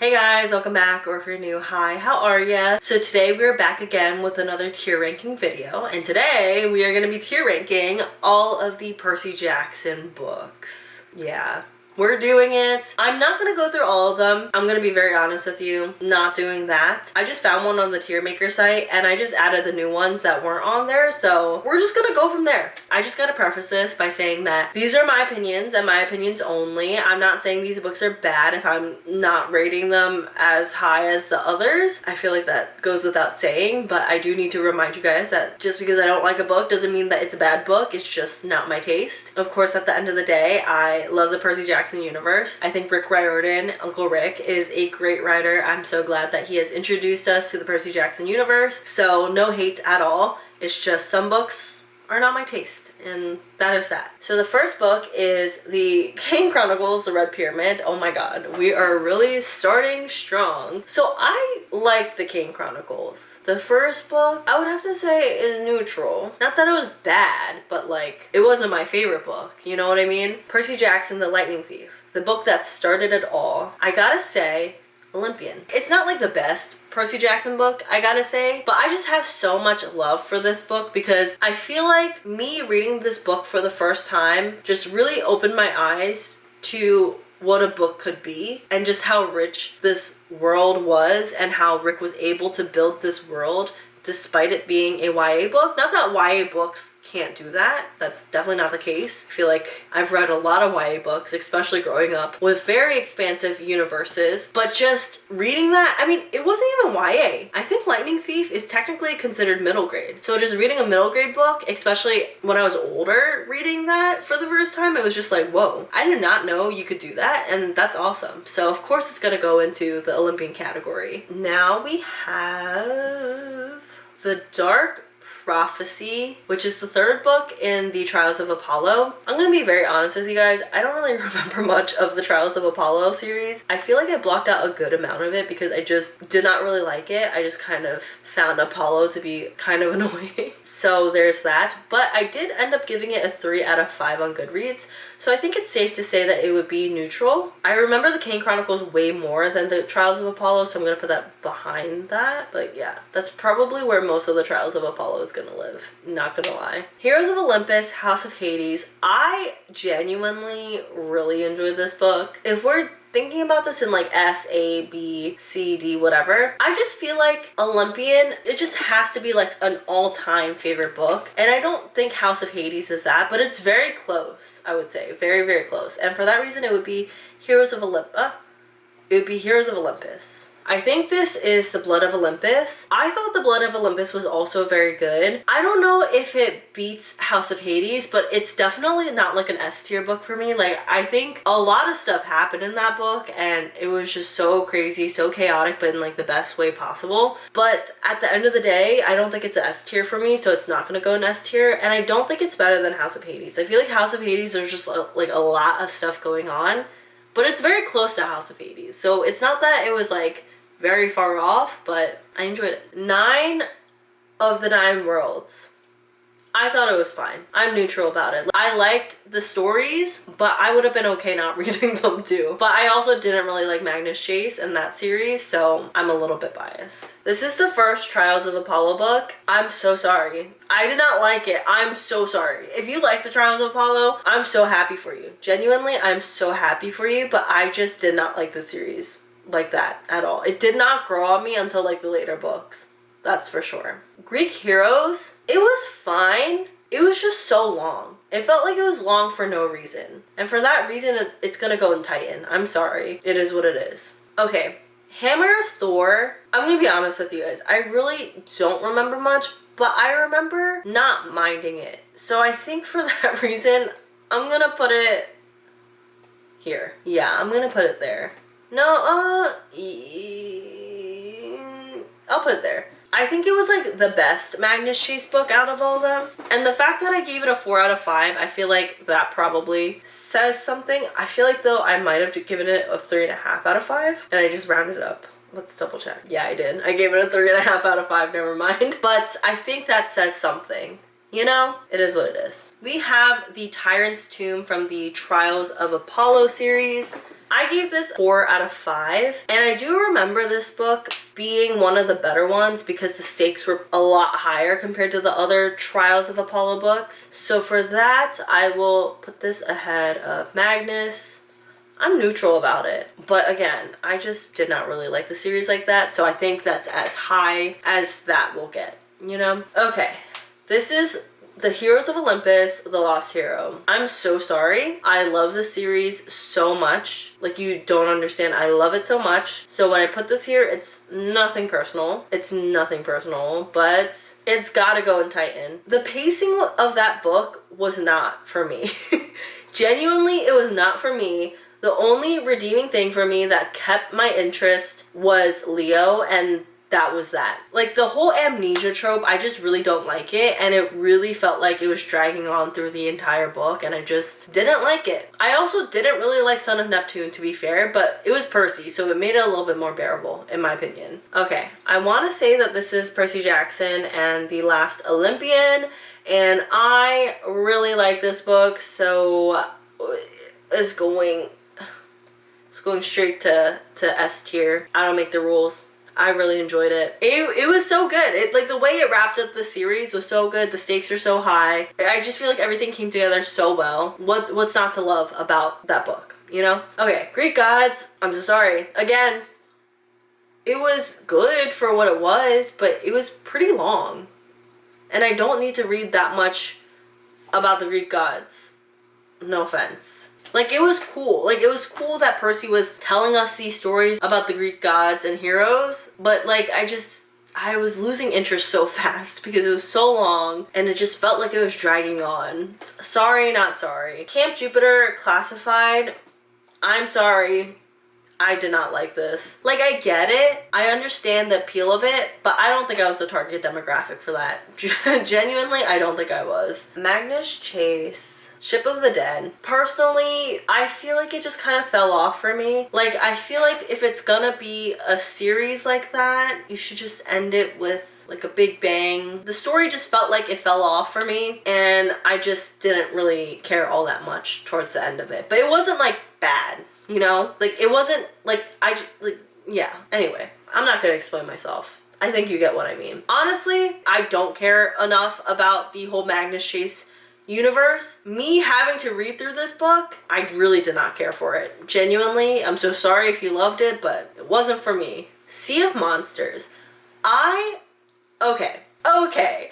Hey guys, welcome back, or if you're new, hi, how are ya? So today we're back again with another tier ranking video, and today we are going to be tier ranking all of the Percy Jackson books. Yeah. We're doing it. I'm not going to go through all of them. I'm going to be very honest with you, not doing that. I just found one on the tier maker site and I just added the new ones that weren't on there, so we're just going to go from there. I just got to preface this by saying that these are my opinions and my opinions only. I'm not saying these books are bad if I'm not rating them as high as the others. I feel like that goes without saying, but I do need to remind you guys that just because I don't like a book doesn't mean that it's a bad book. It's just not my taste. Of course, at the end of the day, I love the Percy Jackson universe. I think Rick Riordan, Uncle Rick, is a great writer. I'm so glad that he has introduced us to the Percy Jackson universe. So no hate at all. It's just some books are not my taste, and that is that. So the first book is the Kane Chronicles, The Red Pyramid. Oh my god, we are really starting strong. So I like the Kane Chronicles. The first book, I would have to say, is neutral. Not that it was bad, but like, it wasn't my favorite book, you know what I mean? Percy Jackson, The Lightning Thief, the book that started it all. I gotta say, Olympian. It's not like the best Percy Jackson book, I gotta say, but I just have so much love for this book because I feel like me reading this book for the first time just really opened my eyes to what a book could be and just how rich this world was and how Rick was able to build this world despite it being a YA book. Not that YA books can't do that. That's definitely not the case. I feel like I've read a lot of YA books, especially growing up, with very expansive universes, but just reading that, I mean, it wasn't even YA. I think Lightning Thief is technically considered middle grade. So just reading a middle grade book, especially when I was older, reading that for the first time, it was just like, whoa, I did not know you could do that, and that's awesome. So of course it's gonna go into the Olympian category. Now we have The Dark Prophecy, which is the third book in the Trials of Apollo. I'm gonna be very honest with you guys, I don't really remember much of the Trials of Apollo series. I feel like I blocked out a good amount of it because I just did not really like it. I just kind of found Apollo to be kind of annoying. So there's that, but I did end up giving it a 3 out of 5 on Goodreads, so I think it's safe to say that it would be neutral. I remember the Kane Chronicles way more than the Trials of Apollo, so I'm gonna put that behind that. But yeah, that's probably where most of the Trials of Apollo is gonna live, not gonna lie. Heroes of Olympus, House of Hades. I genuinely really enjoyed this book. If we're thinking about this in like S, A, B, C, D, whatever, I just feel like Olympian, it just has to be like an all-time favorite book. And I don't think House of Hades is that, but it's very close, I would say. Very, very close. And for that reason, it would be Heroes of Olympus. It would be Heroes of Olympus. I think this is The Blood of Olympus. I thought The Blood of Olympus was also very good. I don't know if it beats House of Hades, but it's definitely not like an S tier book for me. Like, I think a lot of stuff happened in that book and it was just so crazy, so chaotic, but in like the best way possible. But at the end of the day, I don't think it's an S tier for me, so it's not gonna go in S tier. And I don't think it's better than House of Hades. I feel like House of Hades, there's just like a lot of stuff going on, but it's very close to House of Hades. So it's not that it was like very far off, but I enjoyed it. 9 of the 9 Worlds. I thought it was fine. I'm neutral about it. I liked the stories, but I would have been okay not reading them too. But I also didn't really like Magnus Chase and that series, so I'm a little bit biased. This is the first Trials of Apollo book. I'm so sorry. I did not like it. I'm so sorry. If you like the Trials of Apollo, I'm so happy for you. Genuinely, I'm so happy for you, but I just did not like the series like that at all. It did not grow on me until like the later books. That's for sure. Greek Heroes, it was fine. It was just so long. It felt like it was long for no reason. And for that reason, it's gonna go in Titan. I'm sorry. It is what it is. Okay, Hammer of Thor. I'm gonna be honest with you guys. I really don't remember much, but I remember not minding it. So I think for that reason, I'm gonna put it here. Yeah, I'm gonna put it there. No, I'll put it there. I think it was like the best Magnus Chase book out of all of them. And the fact that I gave it a 4 out of 5, I feel like that probably says something. I feel like though I might have given it a 3.5 out of 5 and I just rounded it up. Let's double check. Yeah, I did. I gave it a 3.5 out of 5, never mind. But I think that says something. You know, it is what it is. We have the Tyrant's Tomb from the Trials of Apollo series. I gave this 4 out of 5, and I do remember this book being one of the better ones because the stakes were a lot higher compared to the other Trials of Apollo books. So for that, I will put this ahead of Magnus. I'm neutral about it. But again, I just did not really like the series like that, so I think that's as high as that will get, you know? Okay, this is The Heroes of Olympus, The Lost Hero. I'm so sorry. I love this series so much. Like, you don't understand. I love it so much. So when I put this here, it's nothing personal. It's nothing personal, but it's gotta go in Titan. The pacing of that book was not for me. Genuinely, it was not for me. The only redeeming thing for me that kept my interest was Leo, and that was that. Like, the whole amnesia trope, I just really don't like it, and it really felt like it was dragging on through the entire book, and I just didn't like it. I also didn't really like Son of Neptune, to be fair, but it was Percy, so it made it a little bit more bearable, in my opinion. Okay, I want to say that this is Percy Jackson and the Last Olympian, and I really like this book, so it's going straight to S tier. I don't make the rules. I really enjoyed it. It was so good. Like, the way it wrapped up the series was so good. The stakes are so high. I just feel like everything came together so well. What's not to love about that book, you know? Okay, Greek Gods. I'm so sorry. Again, it was good for what it was, but it was pretty long. And I don't need to read that much about the Greek Gods. No offense. Like, it was cool. Like, it was cool that Percy was telling us these stories about the Greek gods and heroes. But, like, I was losing interest so fast because it was so long and it just felt like it was dragging on. Sorry, not sorry. Camp Jupiter Classified. I'm sorry. I did not like this. Like, I get it. I understand the appeal of it, but I don't think I was the target demographic for that. Genuinely, I don't think I was. Magnus Chase. Ship of the Dead. Personally, I feel like it just kind of fell off for me. Like, I feel like if it's gonna be a series like that, you should just end it with like a big bang. The story just felt like it fell off for me, and I just didn't really care all that much towards the end of it. But it wasn't like bad, you know? Like, it wasn't like, yeah. Anyway, I'm not gonna explain myself. I think you get what I mean. Honestly, I don't care enough about the whole Magnus Chase universe. Me having to read through this book, I really did not care for it. Genuinely, I'm so sorry if you loved it, but it wasn't for me. Sea of Monsters. Okay.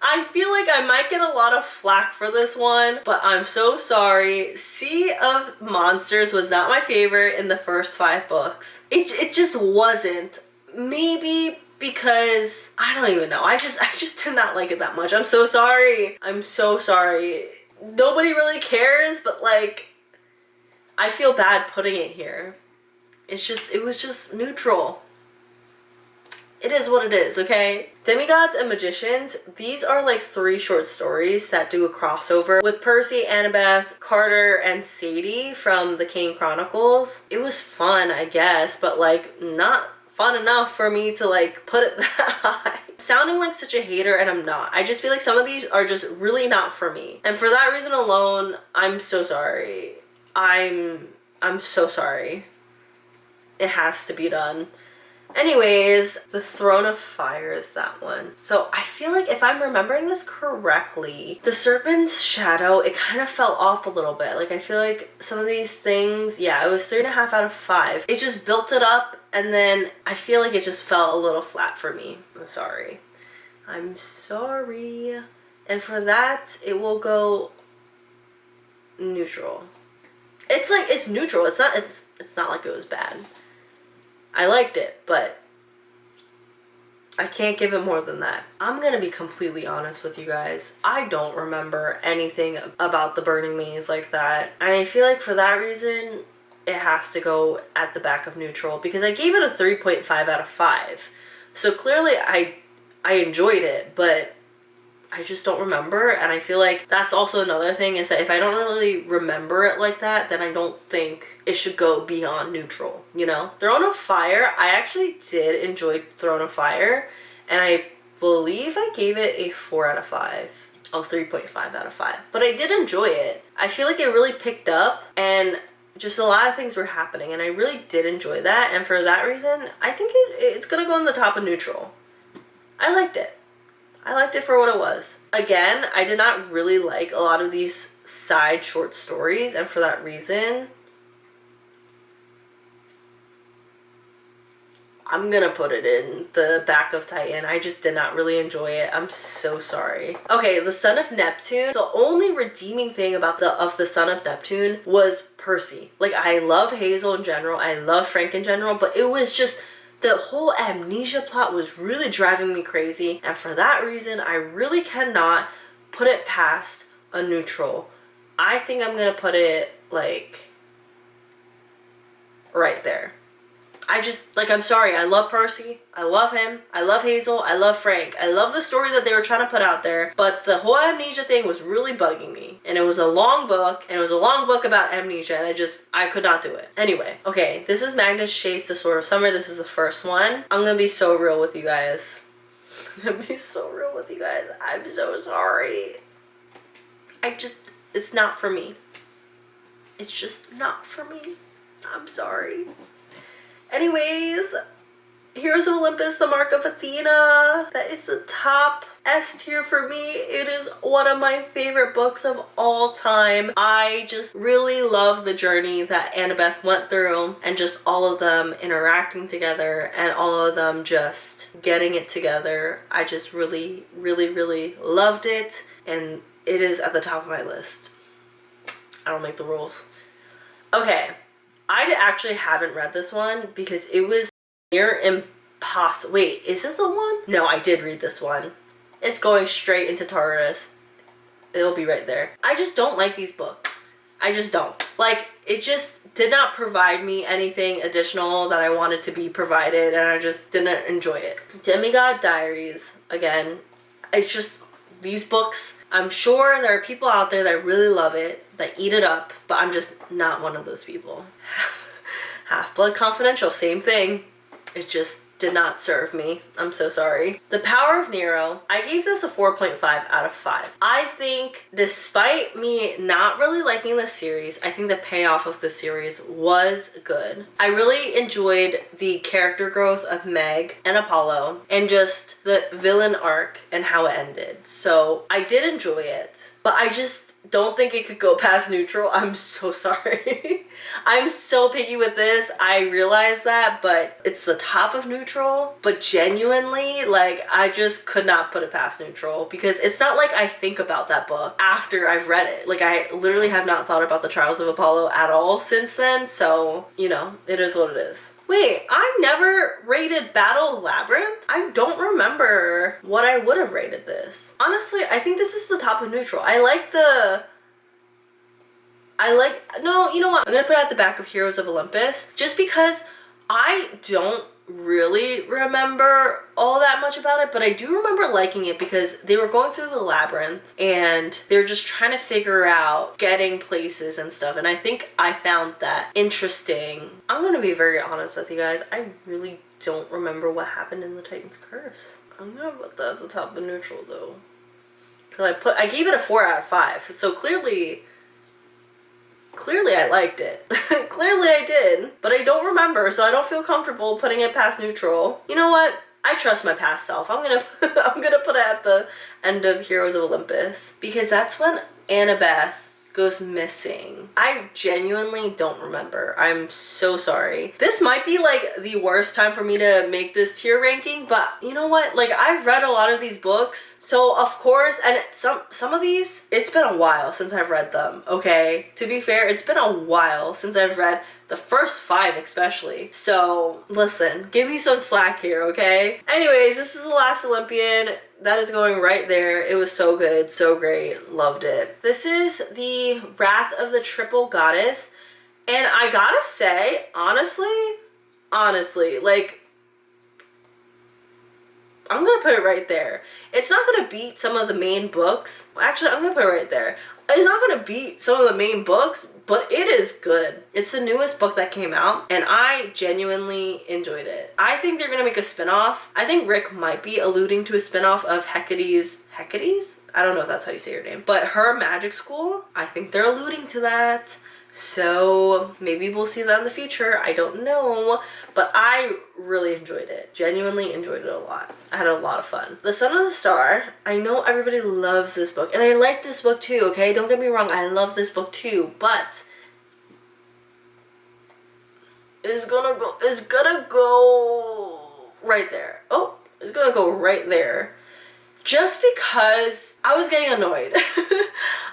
I feel like I might get a lot of flack for this one, but I'm so sorry. Sea of Monsters was not my favorite in the first 5 books. It just wasn't. Maybe because I don't even know. I just did not like it that much. I'm so sorry. I'm so sorry. Nobody really cares, but like, I feel bad putting it here. It was just neutral. It is what it is, okay? Demigods and Magicians, these are like 3 short stories that do a crossover with Percy, Annabeth, Carter, and Sadie from the Kane Chronicles. It was fun, I guess, but like not fun enough for me to like put it that high. Sounding like such a hater, and I'm not. I just feel like some of these are just really not for me. And for that reason alone, I'm so sorry. I'm so sorry. It has to be done. Anyways, The Throne of Fire is that one. So I feel like if I'm remembering this correctly, the Serpent's Shadow, it kind of fell off a little bit. Like, I feel like some of these things, yeah, it was 3.5 out of 5. It just built it up, and then I feel like it just fell a little flat for me. I'm sorry. I'm sorry. And for that, it will go neutral. It's like, it's neutral. It's not like it was bad. I liked it, but I can't give it more than that. I'm gonna be completely honest with you guys. I don't remember anything about the Burning Maze like that. And I feel like for that reason, it has to go at the back of neutral because I gave it a 3.5 out of 5. So clearly I enjoyed it, but I just don't remember. And I feel like that's also another thing, is that if I don't really remember it like that, then I don't think it should go beyond neutral, you know? Throne of Fire, I actually did enjoy Throne of Fire, and I believe I gave it a 4 out of 5. Oh, 3.5 out of 5. But I did enjoy it. I feel like it really picked up, and just a lot of things were happening, and I really did enjoy that, and for that reason, I think it's gonna go in the top of neutral. I liked it. I liked it for what it was. Again, I did not really like a lot of these side short stories, and for that reason, I'm gonna put it in the back of Titan. I just did not really enjoy it. I'm so sorry. Okay, the Son of Neptune. The only redeeming thing about the Son of Neptune was Percy. Like, I love Hazel in general. I love Frank in general, but it was just the whole amnesia plot was really driving me crazy, and for that reason, I really cannot put it past a neutral. I think I'm gonna put it like right there. I'm sorry, I love Percy, I love him, I love Hazel, I love Frank, I love the story that they were trying to put out there, but the whole amnesia thing was really bugging me, and it was a long book, and it was a long book about amnesia, and I could not do it. Anyway, okay, this is Magnus Chase, The Sword of Summer. This is the first one. I'm gonna be so real with you guys. I'm gonna be so real with you guys. I'm so sorry. It's not for me. It's just not for me. I'm sorry. Anyways, Heroes of Olympus, The Mark of Athena. That is the top S tier for me. It is one of my favorite books of all time. I just really love the journey that Annabeth went through, and just all of them interacting together and all of them just getting it together. I just really, really, really loved it, and it is at the top of my list. I don't make the rules. Okay. I actually haven't read this one because it was near impossible. Wait, is this the one? No, I did read this one. It's going straight into Tartarus. It'll be right there. I just don't like these books. I just don't. Like, it just did not provide me anything additional that I wanted to be provided, and I just didn't enjoy it. Demigod Diaries, again, it's just these books. I'm sure there are people out there that really love it, that eat it up, but I'm just not one of those people. Half-Blood Confidential, same thing. It just did not serve me. I'm so sorry. The Power of Nero, I gave this a 4.5 out of 5. I think despite me not really liking this series, I think the payoff of the series was good. I really enjoyed the character growth of Meg and Apollo, and just the villain arc and how it ended. So I did enjoy it, but I just don't think it could go past neutral. I'm so sorry. I'm so picky with this. I realize that, but it's the top of neutral. But genuinely, like, I just could not put it past neutral, because it's not like I think about that book after I've read it. Like, I literally have not thought about the Trials of Apollo at all since then. So, you know, it is what it is. Wait, I never rated Battle Labyrinth? I don't remember what I would have rated this. Honestly, I think this is the top of neutral. No, you know what? I'm gonna put it at the back of Heroes of Olympus, just because I don't really remember all that much about it, but I do remember liking it because they were going through the labyrinth and they're just trying to figure out getting places and stuff, and I think I found that interesting. I'm gonna be very honest with you guys. I really don't remember what happened in the Titan's Curse. I'm gonna put that at the top of neutral though, because I gave it a 4 out of 5, so clearly I liked it. Clearly I did, but I don't remember, so I don't feel comfortable putting it past neutral. You know what? I trust my past self. I'm gonna put it at the end of Heroes of Olympus, because that's when Annabeth goes missing. I genuinely don't remember. I'm so sorry. This might be like the worst time for me to make this tier ranking, but you know what? Like, I've read a lot of these books, so of course, and some of these, it's been a while since I've read them, okay? To be fair, it's been a while since I've read the first 5 especially. So listen, give me some slack here, okay? Anyways, this is The Last Olympian. That is going right there. It was so good, so great, loved it. This is the Wrath of the Triple Goddess, and I gotta say, honestly, like, I'm gonna put it right there. It's not gonna beat some of the main books. Actually, I'm gonna put it right there. It's not gonna beat some of the main books, but it is good. It's the newest book that came out, and I genuinely enjoyed it. I think they're gonna make a spin-off. I think Rick might be alluding to a spin-off of Hecate's? I don't know if that's how you say her name, but her magic school. I think they're alluding to that. So maybe we'll see that in the future. I don't know. But I really enjoyed it. Genuinely enjoyed it a lot. I had a lot of fun. The Son of the Star. I know everybody loves this book. And I like this book too, okay? Don't get me wrong. I love this book too. But it's gonna go right there. Oh, it's gonna go right there. Just because I was getting annoyed.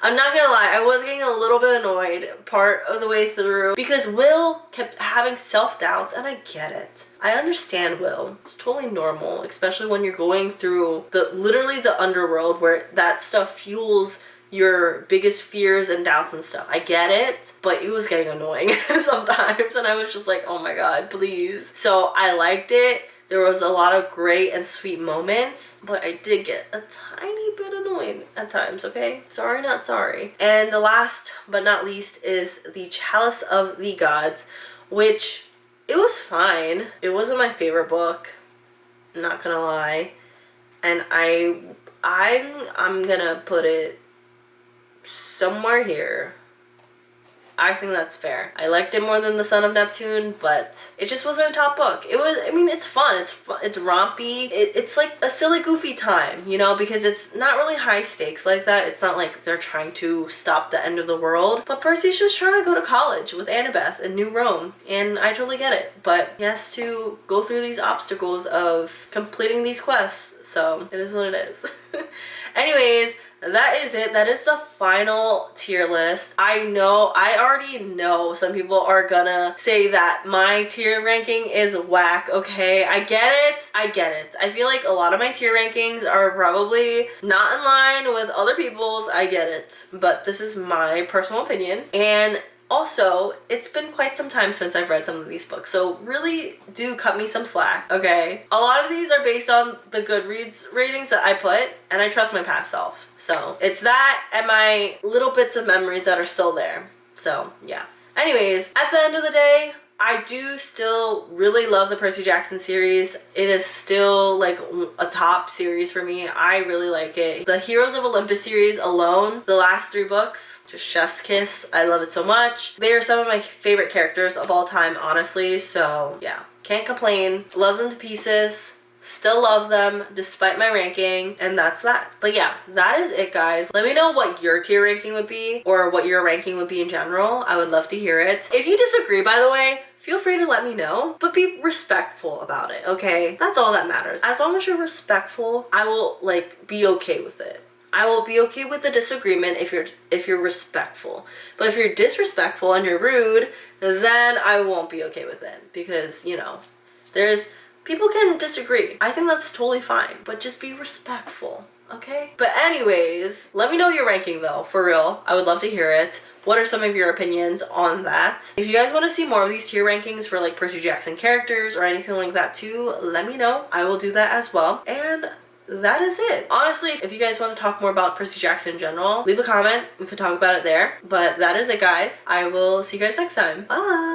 I'm not gonna lie, I was getting a little bit annoyed part of the way through because Will kept having self-doubts, and I get it. I understand Will. It's totally normal, especially when you're going through literally the underworld where that stuff fuels your biggest fears and doubts and stuff. I get it, but it was getting annoying sometimes, and I was just like, oh my god, please. So I liked it. There was a lot of great and sweet moments, but I did get a tiny bit annoyed at times, okay? Sorry, not sorry. And the last but not least is the Chalice of the Gods, which it was fine. It wasn't my favorite book, not gonna lie. And I'm gonna put it somewhere here. I think that's fair. I liked it more than The Son of Neptune, but it just wasn't a top book. It was, I mean, it's fun. It's rompy. It's like a silly, goofy time, you know, because it's not really high stakes like that. It's not like they're trying to stop the end of the world. But Percy's just trying to go to college with Annabeth in New Rome, and I totally get it. But he has to go through these obstacles of completing these quests, so it is what it is. Anyways, that is it. That is the final tier list. I already know some people are gonna say that my tier ranking is whack, okay? I get it. I feel like a lot of my tier rankings are probably not in line with other people's. I get it. But this is my personal opinion. And also, it's been quite some time since I've read some of these books, so really do cut me some slack, okay? A lot of these are based on the Goodreads ratings that I put, and I trust my past self. So it's that and my little bits of memories that are still there. So yeah. Anyways, at the end of the day, I do still really love the Percy Jackson series. It is still like a top series for me. I really like it. The Heroes of Olympus series alone, the last 3 books, just chef's kiss. I love it so much. They are some of my favorite characters of all time, honestly. So yeah, can't complain. Love them to pieces. Still love them despite my ranking, and that's that. But yeah, that is it, guys. Let me know what your tier ranking would be or what your ranking would be in general. I would love to hear it. If you disagree, by the way, feel free to let me know, but be respectful about it, okay? That's all that matters. As long as you're respectful, I will like be okay with it. I will be okay with the disagreement if you're respectful. But if you're disrespectful and you're rude, then I won't be okay with it, because, you know, people can disagree. I think that's totally fine, but just be respectful, okay? But anyways, let me know your ranking though, for real. I would love to hear it. What are some of your opinions on that? If you guys want to see more of these tier rankings for like Percy Jackson characters or anything like that too, let me know. I will do that as well. And that is it. Honestly, if you guys want to talk more about Percy Jackson in general, leave a comment. We could talk about it there. But that is it, guys. I will see you guys next time. Bye!